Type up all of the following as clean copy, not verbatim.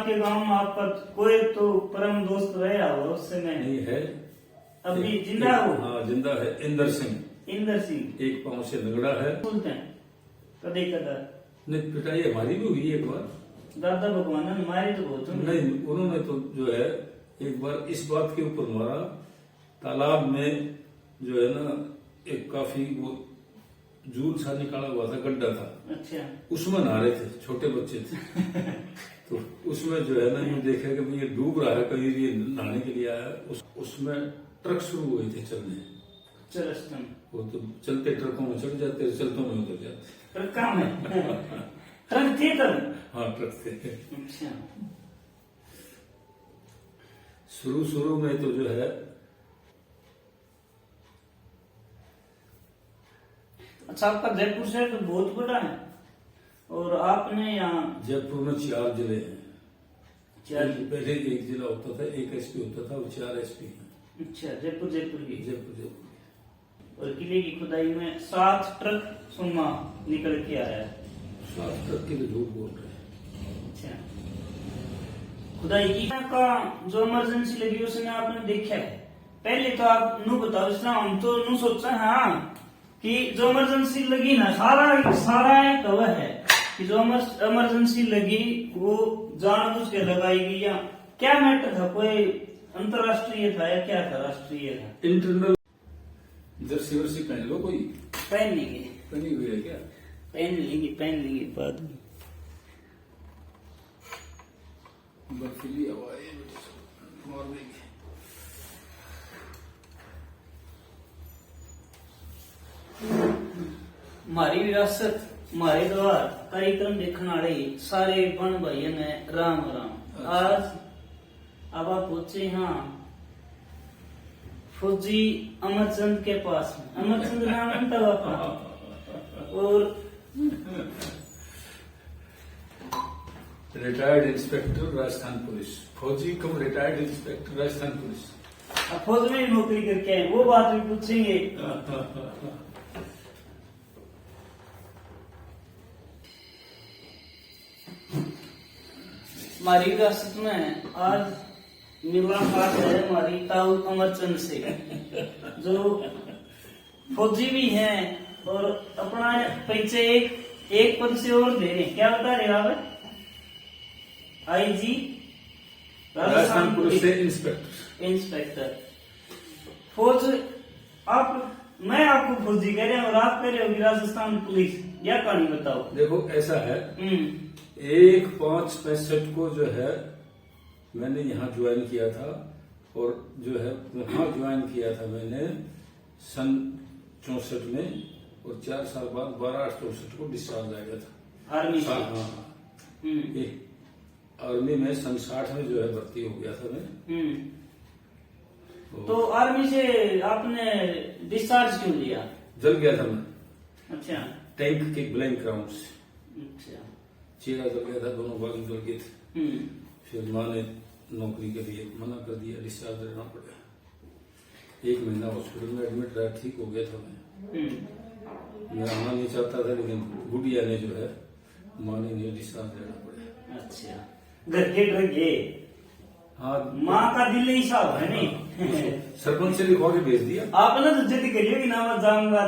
आपके गांव में आपका कोई तो परम दोस्त रहा हो उससे मैं नहीं है अभी जिंदा हो? हाँ जिंदा है। इंदर सिंह, इंदर सिंह एक पांव से नगड़ा है। बोलते हैं कदे कदा नहीं पिटाई हमारी भी हुई एक बार। दादा भगवान ने मारी तो बहुत हुई। नहीं उन्होंने तो जो है एक बार इस बात के ऊपर मारा, तालाब में जो है ना एक काफी वो जूल सा निकाला हुआ था, गड्ढा था, अच्छा उसमें नहा रहे थे, छोटे बच्चे थे। तो उसमें जो है ना ये देखा कि भाई ये डूब रहा है, कहीं ये नहाने के लिए आया। उसमें ट्रक शुरू हुए थे चलने, चरस्तन वो तो चलते ट्रकों में चढ़ जाते, चलतों में उतर जाते। ट्रक में ट्रक थे तब? हाँ ट्रक थे। अच्छा शुरू में तो जो है अच्छा आपका जयपुर शहर तो बहुत बड़ा है और आपने यहाँ जयपुर में 4 जिले हैं। चार पहले एक जिला होता था, एक एसपी होता था, वो 4 एसपी हैं। अच्छा जयपुर की जयपुर और किले की खुदाई में 7 ट्रक सोना निकल के आया है। 7 ट्रक के लिए झूठ बोल रहे हैं। अच्छा खुदाई की का जो इमरजेंसी लगी उसने आपने देखा है? पहले तो आप नू बताओ, इसलिए हम तो नू सोचा हाँ कि जो इमरजेंसी लगी ना सारा है तो वह है कि जो इमरजेंसी लगी वो जानबूझ के लगाई गई या क्या मैटर था? कोई अंतरराष्ट्रीय था या क्या था? राष्ट्रीय था? इंटरनल जर्सी वर्सी पहन लो, कोई पहन लेंगे पहनी हुई है क्या? पहन लेंगे बाद में। बर्फीली हवा है मॉर्निंग। हमारी विरासत हमारे द्वार कार्यक्रम देखने वाले सारे बन भाइयों ने राम राम। आज अब आप पूछे हाँ फौजी अमरचंद के पास में, अमरचंद नाम है तब आपका, और रिटायर्ड इंस्पेक्टर राजस्थान पुलिस, फौजी कम रिटायर्ड इंस्पेक्टर राजस्थान पुलिस। अब फौज में नौकरी करके आए, वो बात भी पूछेंगे। हमारी विरासत में आज मुलाकात है हमारी ताऊ अमरचंद से, जो फौजी भी हैं और अपना परिचय एक पद से और दे रहे हैं। क्या बता रहे आप? आईजी राजस्थान पुलिस से इंस्पेक्टर। फौज मैं आपको फौजी कह रहे हैं और आप कह रहे हो कि राजस्थान पुलिस, यह कहानी बताओ। देखो ऐसा है, 1/5/65 को जो है मैंने यहाँ ज्वाइन किया था, और जो है वहाँ ज्वाइन किया था मैंने सन 64 में, और 4 साल बाद 12/8/64 को डिस्चार्ज आ गया था आर्मी से। हाँ आर्मी में सन 60 में जो है भर्ती हो गया था मैं। तो आर्मी से आपने डिस्चार्ज क्यों लिया? जल गया था मैं। अच्छा टैंक के ब्लैंक राउंड से अच्छा चेहरा जल गया था, दोनों बाजू जल गए थे। फिर माँ ने नौकरी के लिए मना कर दिया, डिस्चार्ज लेना पड़ा। 1 महीना हॉस्पिटल में एडमिट रहा, ठीक हो गया था मैं आना नहीं चाहता था, लेकिन गुड़िया ने जो है माँ ने डिस्चार्ज लेना पड़ा। अच्छा घर के डर गए। हाँ माँ का दिल ही साफ है नहीं। सरपंच से लिखवा के भेज दिया। आपने तो जिद करिए कि ना मैं जाऊंगा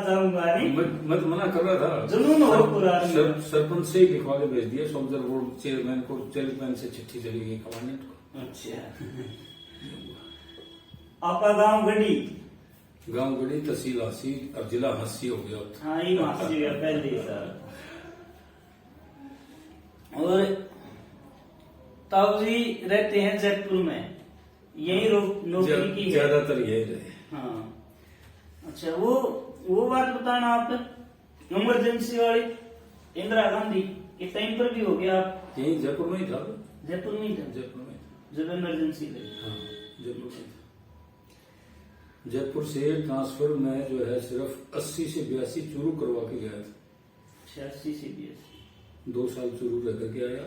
नहीं। मैं तो मना कर रहा था, जुनून हो पूरा। सरपंच से ही लिखवा के भेज दिया। सोल्जर बोर्ड चेयरमैन को, चेयरमैन से चिट्ठी चली गई कमांडेंट को। अच्छा आपका गांव गढ़ी, तहसील हांसी और जिला हांसी हो गया। हाँ ये हांसी है पहले सर। और ताऊ जी रहते हैं जयपुर में, यही नौकरी की है ज्यादातर यही रहे। हाँ अच्छा वो बात बताना आप, इमरजेंसी वाली इंदिरा गांधी के टाइम पर भी हो गया आप? यही जयपुर में ही था। जयपुर में ही था जब इमरजेंसी लगी? हाँ जयपुर में था। जयपुर से ट्रांसफर में जो है सिर्फ 80 से 82 चूरू करवा के गया था। 86 से 82 2 साल चूरू रह करके आया,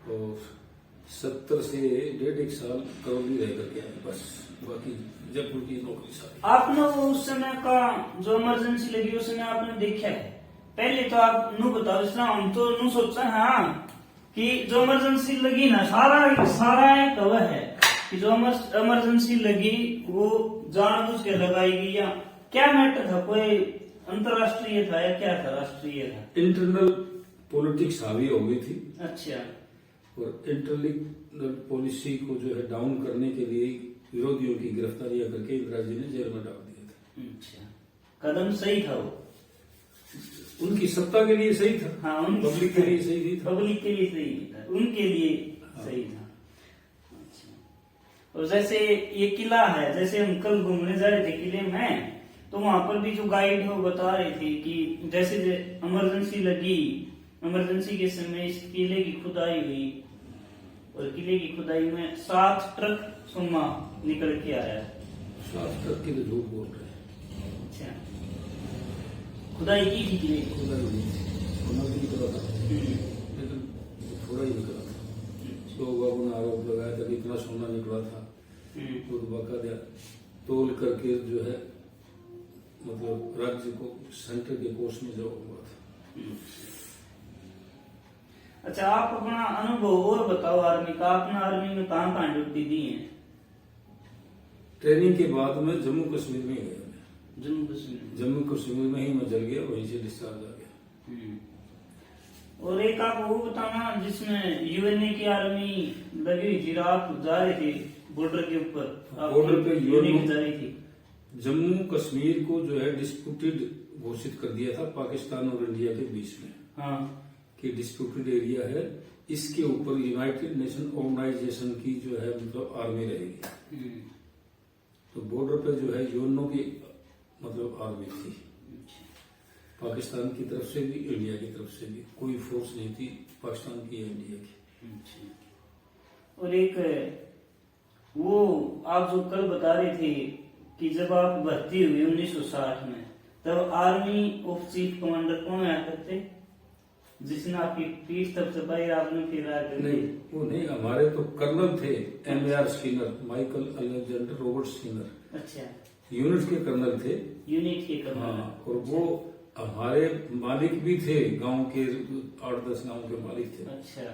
और 70 से 1.5 साल करौली रह करके आया, बस बाकी जयपुर की नौकरी सारी। आपने उस समय का जो इमरजेंसी लगी उस समय आपने देखा है? पहले तो आप नू बताओ, इसलिए हम तो नू सोचा हाँ कि जो इमरजेंसी लगी ना सारा एक वह है कि जो इमरजेंसी लगी वो जानबूझ के लगाई गई या क्या मैटर था, कोई अंतरराष्ट्रीय था या क्या था, राष्ट्रीय था? इंटरनल पॉलिटिक्स हावी हो गई थी। अच्छा। और इंटरनल पॉलिसी को जो है डाउन करने के लिए विरोधियों की गिरफ्तारियां करके इंदिरा जी ने जेल में डाल दिया था। अच्छा, कदम सही था वो? उनकी सत्ता के लिए सही था। हाँ, पब्लिक के लिए सही नहीं था। पब्लिक के लिए सही नहीं था, उनके लिए सही था। अच्छा। और जैसे ये किला है, जैसे हम कल घूमने जा रहे थे किले में, तो वहां पर भी जो गाइड है वो बता रहे थे कि जैसे इमरजेंसी लगी, इमरजेंसी के समय इस किले की खुदाई हुई और किले की खुदाई में 7 ट्रक सोना निकल के आया। 7 ट्रक के तो झूठ बोल रहे हैं। अच्छा, खुदाई की थी किले की? खुदाई हुई थी, सोना भी निकला था, लेकिन थोड़ा ही निकला था। तो बाबू ने आरोप लगाया था कि इतना सोना निकला था, तो बाकायदा तोल करके जो है मतलब राज्य को सेंटर के कोष में जमा हुआ था। अच्छा, आप अपना अनुभव और बताओ आर्मी का। आपने आर्मी में कहाँ ड्यूटी दी है? ट्रेनिंग के बाद में जम्मू कश्मीर में गया। जम्मू कश्मीर में ही मैं जल गया, वहीं से डिस्चार्ज आ गया। और एक आप वो बताना जिसमें यूएनए की आर्मी लगी हुई थी, आप जा रहे थे बॉर्डर के ऊपर, बॉर्डर पे यूएनए जा रही थी। जम्मू कश्मीर को जो है डिस्प्यूटेड घोषित कर दिया था पाकिस्तान और इंडिया के बीच में। हाँ, कि डिस्प्यूटेड एरिया है, इसके ऊपर यूनाइटेड नेशन ऑर्गेनाइजेशन की जो है मतलब आर्मी रहेगी। तो बॉर्डर पे जो है यूएनओ की मतलब आर्मी थी, पाकिस्तान की तरफ से भी इंडिया की तरफ से भी। कोई फोर्स नहीं थी पाकिस्तान की या इंडिया की। और एक वो आप जो कल बता रहे थे कि जब आप भर्ती हुई 1960 में, तब आर्मी ऑफ चीफ कमांडर कौन आया करते जिसने आपकी पीठ तब दबाई, आपने फिर नहीं, वो नहीं, हमारे तो कर्नल थे MAR Skinner, Michael Alexander Robert Skinner. अच्छा, यूनिट के कर्नल थे। यूनिट के कर्नल। हाँ, और वो हमारे मालिक भी थे, गांव के 8-10 गांव के मालिक थे। अच्छा,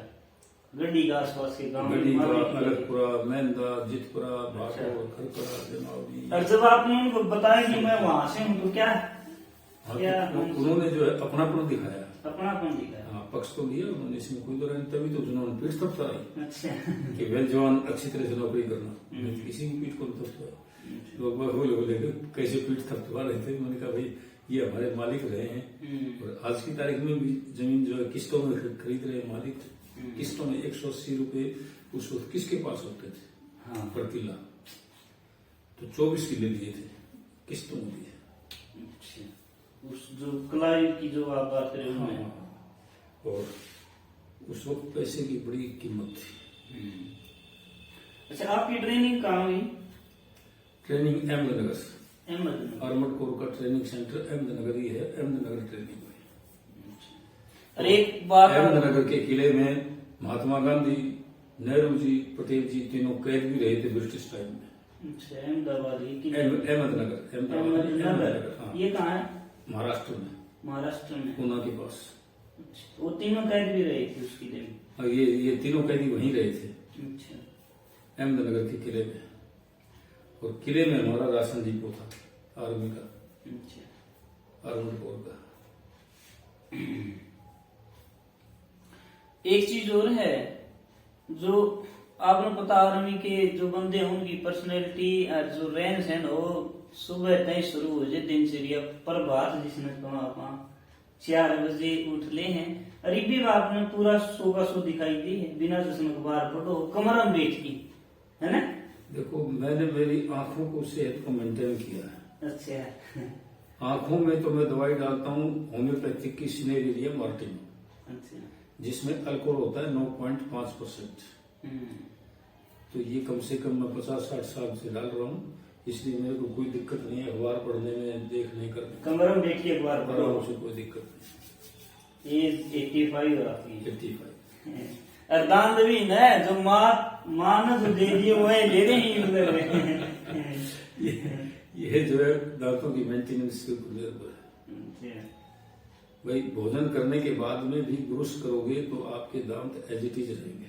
गड्डी के आसपास के गांव, गड्डी का, अलगपुरा, मेंदा, जितपुरा, भाटोर, खरकड़ा, जमावड़ी। और जब आपने उनको बताया कि मैं वहां से हूँ, तो क्या उन्होंने जो है अपनापन दिखाया, अपनापन दिखाया। हाँ, पक्ष तो लिया उन्होंने, इसमें कोई दो नहीं। तभी तो उन्होंने पीठ थपथपाई। अच्छा, कि वेल जवान अच्छी तरह से नौकरी करना, किसी की पीठ को थपथपाया। लोग बोले कैसे पीठ थपथपा रहे थे। मैंने कहा भाई ये हमारे मालिक रहे हैं, और आज की तारीख में भी जमीन जो है किस्तों में खरीद रहे मालिक। किस्तों में 180 रुपए उस वक्त किसके पास होते थे? हाँ, प्रति लाख। तो 24 किले दिए थे, किस्तों में दिए। उस जो कलाई की जो आप बात कर रहे हैं, और उस वक्त पैसे की बड़ी कीमत थी। अच्छा, आपकी ट्रेनिंग कहाँ हुई? ट्रेनिंग अहमदनगर से, आर्मड कोर का ट्रेनिंग सेंटर अहमदनगर ही है, अहमदनगर ट्रेनिंग हुई। और एक बात, अहमदनगर के किले में महात्मा गांधी, नेहरू जी, पटेल जी तीनों कैद भी रहे थे ब्रिटिश टाइम में। अहमदाबाद, अहमदनगर, ये कहाँ है? महाराष्ट्र में। महाराष्ट्र में, पूना के पास। वो तीनों कैद भी रहे थे उस किले में? हाँ, ये तीनों कैदी वहीं रहे थे। अच्छा, अहमदनगर के किले में। और किले में हमारा राशन डिपो था आर्मी का। अच्छा, आर्मी कोर का। एक चीज और है जो आपने पता, आर्मी के जो बंदे हैं उनकी पर्सनैलिटी और जो रहन सहन हो सुबह तय शुरू हो जाए दिनचर्या प्रभात, जिसने कहा आप 4 बजे उठ ले हैं। और ये भी आपने पूरा 100 दिखाई दी है, बिना चश्मे अखबार पढ़ो, कमर में बैठ की, है ना? देखो, मैंने मेरी आंखों को सेहत को मेंटेन किया है। अच्छा, आंखों में तो मैं दवाई डालता हूँ होम्योपैथिक की सिनेरिया मार्टिन, अच्छा, जिसमें अल्कोहल होता है 9.5%। तो ये कम से कम मैं 50-60 साल से डाल रहा हूँ, इसलिए मेरे को कोई दिक्कत नहीं है अखबार पढ़ने में, देखने करने। कमर में बैठ के अखबार पढ़ो, से कोई दिक्कत नहीं। एज 85 हो आपकी? 85। और दांत भी न जो माँ ने जो दे दिए वो ले रहे हैं। ये जो है दांतों की मेंटेनेंस के ऊपर निर्भर है। भाई भोजन करने के बाद में भी ब्रश करोगे तो आपके दांत एज इट इज रहेंगे,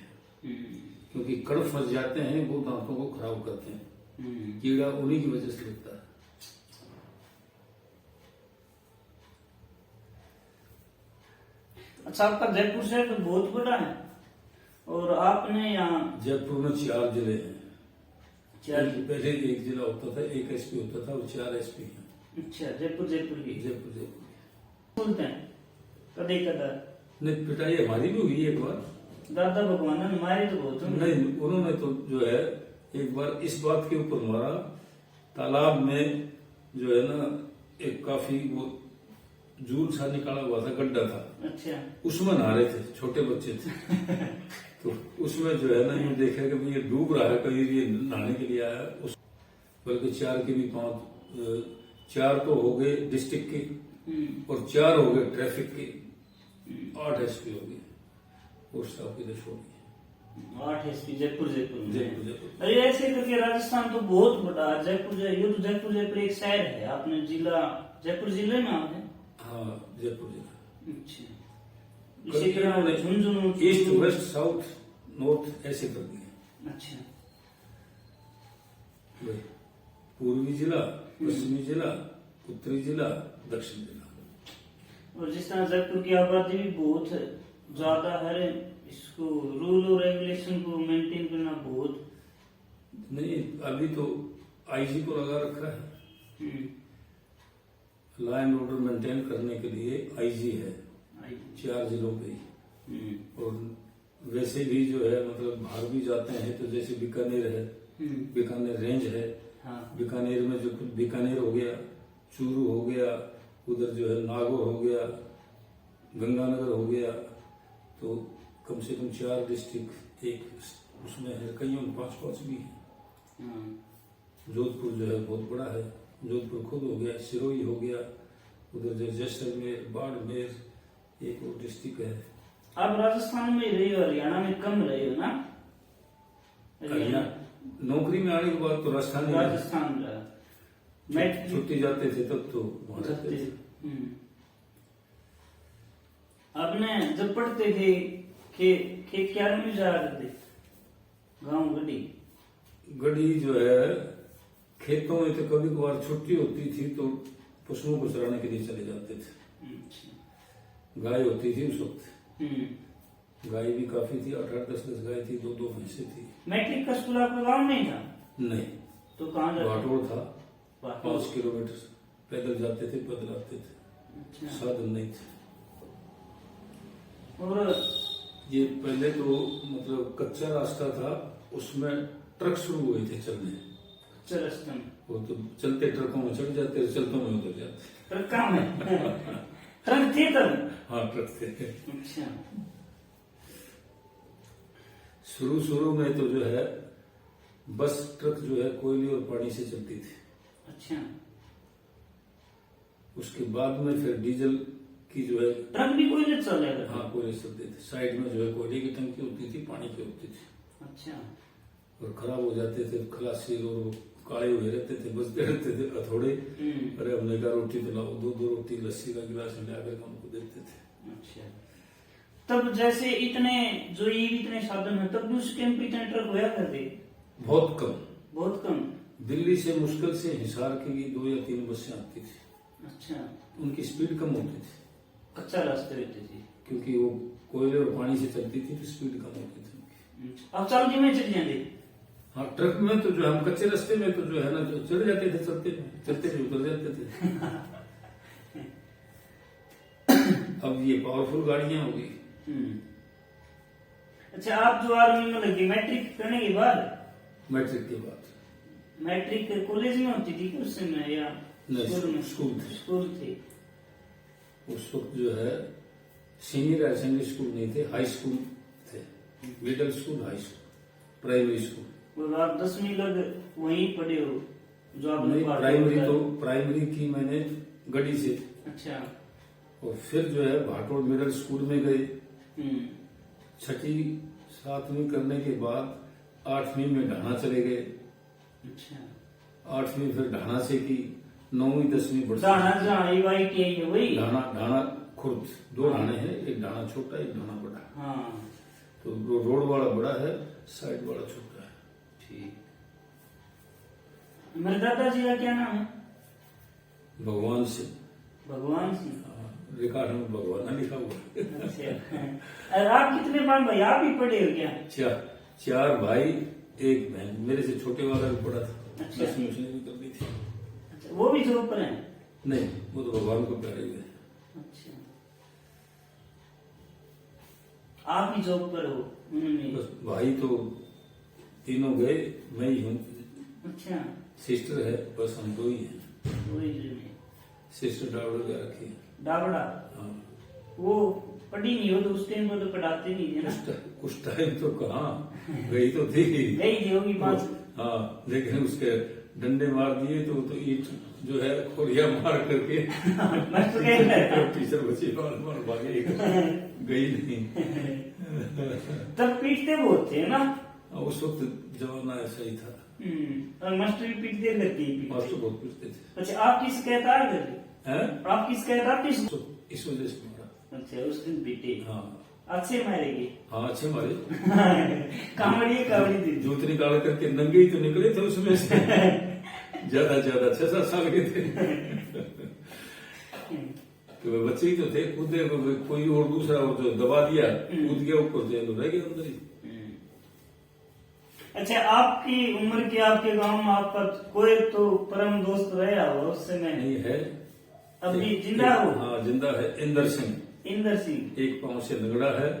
क्योंकि कण फंस जाते हैं, वो दांतों को खराब करते हैं। कीड़ा उन्हीं की वजह से लगता है। अच्छा, आपका जयपुर शहर तो बहुत बड़ा है, और आपने यहाँ जयपुर में 4 जिले हैं। 4 पहले एक जिला होता था, एक एसपी होता था, और 4 एसपी हैं। अच्छा, जयपुर की जयपुर बोलते हैं कदे कदा। नहीं, पिटाई हमारी भी हुई एक बार। दादा भगवान ने मारे तो बहुत होंगे। नहीं, उन्होंने तो जो है एक बार इस बात के ऊपर मारा, तालाब में जो है ना एक काफी वो जूल सा निकाला हुआ था, गड्ढा था। अच्छा। उसमें नहा रहे थे, छोटे बच्चे थे। तो उसमें जो है ना यूं देखा कि ये डूब रहा है, कहीं ये नहाने के लिए आया। उस बल्कि 4 के भी 5, 4 तो हो गए डिस्ट्रिक्ट के, और 4 हो गए ट्रैफिक के, 8 एसपी हो गए, और स्टाफ की दश हो गई। 8 एसपी जयपुर में। जयपुर। अरे ऐसे करके राजस्थान तो बहुत बड़ा है। जयपुर एक शहर है। आपने जिला जयपुर जिले में आप है? हाँ, जयपुर जिला। अच्छा। इसी तरह Jhunjhunu, east west south north ऐसे कर दिए। अच्छा। पूर्वी जिला, पश्चिमी जिला, उत्तरी जिला, दक्षिण जिला। और जिस तरह जयपुर की आबादी भी बहुत ज्यादा है, इसको रूल और रेगुलेशन को मेंटेन करना बहुत नहीं। अभी तो आईजी को लगा रखा है, लॉ एंड ऑर्डर मेंटेन करने के लिए आईजी है 4 जिलों पे ही। और वैसे भी जो है मतलब बाहर भी जाते हैं, तो जैसे बीकानेर है, बीकानेर रेंज है। हाँ। बीकानेर में जो बीकानेर हो गया, चूरू हो गया, उधर जो है नागौर हो गया, गंगानगर हो गया, तो कम से कम 4 डिस्ट्रिक्ट एक उसमें है, कई 5 भी है। जोधपुर जो है बहुत बड़ा है, जोधपुर खुद हो गया, सिरोही हो गया, उधर जो जैसलमेर, बाड़मेर, एक और डिस्ट्रिक्ट है। आप राजस्थान में रहे हो, हरियाणा में कम रहे हो ना? हरियाणा नौकरी में आने के बाद तो राजस्थान रहा। मैं छुट्टी जाते थे तब तो वहां रहते थे। आपने जब पढ़ते थे खेत क्या में जा रहे थे? गाँव गढ़ी जो है खेतों में तो कभी कभार छुट्टी होती थी तो पशुओं को चराने के लिए चले जाते थे। गाय होती थी उस वक्त, गाय भी काफी थी, 8-10 गाय थी, 2 भैंसे थी। मैट्रिक का स्कूल आपका गाँव में था? नहीं। तो कहाँ भाटोड़ था, 5 किलोमीटर पैदल जाते थे, पैदल आते थे। अच्छा। साधन नहीं थे। और ये पहले तो मतलब कच्चा रास्ता था, उसमें ट्रक शुरू हुए थे चलने। वो तो चलते ट्रकों में चढ़ जाते, चलतों में उतर जाते। ट्रक में ट्रक थे तब? हाँ, ट्रक थे। अच्छा। शुरू में तो जो है बस ट्रक जो है कोयले और पानी से चलती थी। अच्छा। उसके बाद में फिर डीजल की जो है ट्रक भी कोयले चल रहे थे? हाँ, कोयले चलते थे। साइड में जो है कोयले की टंकी होती थी, पानी की होती थी। अच्छा। और खराब हो जाते थे, खलासी और काले हुए रहते थे, बजते रहते थे हथौड़े। अरे हमने कहा रोटी तो लाओ, 2 रोटी, लस्सी का गिलास में आकर हमको देते थे। अच्छा। तब जैसे इतने साधन है, तब भी उस कैंप इतने ट्रक होया करते? बहुत कम। दिल्ली से मुश्किल से हिसार के लिए 2 या 3 बसें आती थी। अच्छा। उनकी उनकी स्पीड कम होती थी, कच्चा रास्ते रहते थे, क्योंकि वो कोयले और पानी से चलती थी तो स्पीड कम होती थी उनकी। अब चालू में चल जाते? हाँ, ट्रक में तो जो हम कच्चे रास्ते में तो जो है ना जो चढ़ जाते थे, चलते थे उतर जाते थे। अब ये पावरफुल गाड़ियां हो गई। अच्छा, आप जो आर्मी में लगे मैट्रिक करने के बाद? मैट्रिक के बाद। मैट्रिक कॉलेज में होती थी उस समय या स्कूल थे? उस वक्त जो है सीनियर हायर सेकेंडरी स्कूल नहीं थे, हाई स्कूल थे। Middle school, high school, primary school. आप 10वीं लग वहीं पढ़े हो जो आप? नहीं, प्राइमरी की मैंने गढ़ी से। अच्छा। और फिर जो है भाटोड़ मिडिल स्कूल में गए। 6ठी 7वीं करने के बाद 8वीं में ढाना चले गए। अच्छा। 8वीं फिर ढाना से की, 9वीं 10वीं ढाना खुद खुर्द, 2 ढाणे हैं, एक ढाणा छोटा एक ढाणा बड़ा। हाँ तो रोड वाला बड़ा है, साइड वाला छोटा है। ठीक। मेरे दादाजी का क्या नाम है? भगवान सिंह। भगवान सिंह। रिकॉर्ड में भगवान लिखा हुआ है। अच्छा। और आप कितने भाई? आप भी पढ़े हो क्या? 4 भाई 1 बहन। मेरे से छोटे वाला भी पढ़ा था। अच्छा। 10वीं उसने भी कर दी थी। अच्छा, वो भी जॉब पर है? नहीं, वो तो भगवान को प्यारे हुए। अच्छा, आप ही जॉब पर हो? उन्होंने? बस भाई तो तीनों गए, मैं ही हूँ। अच्छा, सिस्टर है, बस हम 2 ही हैं। वही जो है। सिस्टर डावड़ का रखी है। डाबड़ा? हाँ। वो पढ़ी नहीं हो तो उस टाइम को तो पढ़ाते नहीं थे ना? उस टाइम तो कहाँ गई तो थी। गई थी होगी 5। हाँ, लेकिन उसके डंडे मार दिए तो ईट जो है खोरिया मार करके टीचर बच्चे मार भागे, गई नहीं। तब पीटते बहुत थे ना? उस वक्त जमाना ऐसा ही था। और मास्टर भी पीटते करती? मास्टर बहुत पीटते थे। अच्छा, आपकी शिकायत आ गई? आपकी शिकायत आपकी? इस वजह से मारा। अच्छा, उस दिन पीटे? हाँ। अच्छे मारेगी? हाँ, अच्छे मारे। कावड़ी दी? जूत निकाल करके नंगे ही तो निकले थे उसमें से। ज्यादा 6-7 साल के थे। तो वे बच्चे ही तो थे, कूदे कोई और दूसरा हो तो दबा दिया, कूद गया ऊपर से तो रह गया अंदर ही। अच्छा, आपकी उम्र के आपके गांव में आपका कोई तो परम दोस्त रहा हो उस समय? नहीं है, अभी जिंदा हो? हाँ जिंदा है। इंदर सिंह। इंदर सिंह। एक पांव से लंगड़ा है।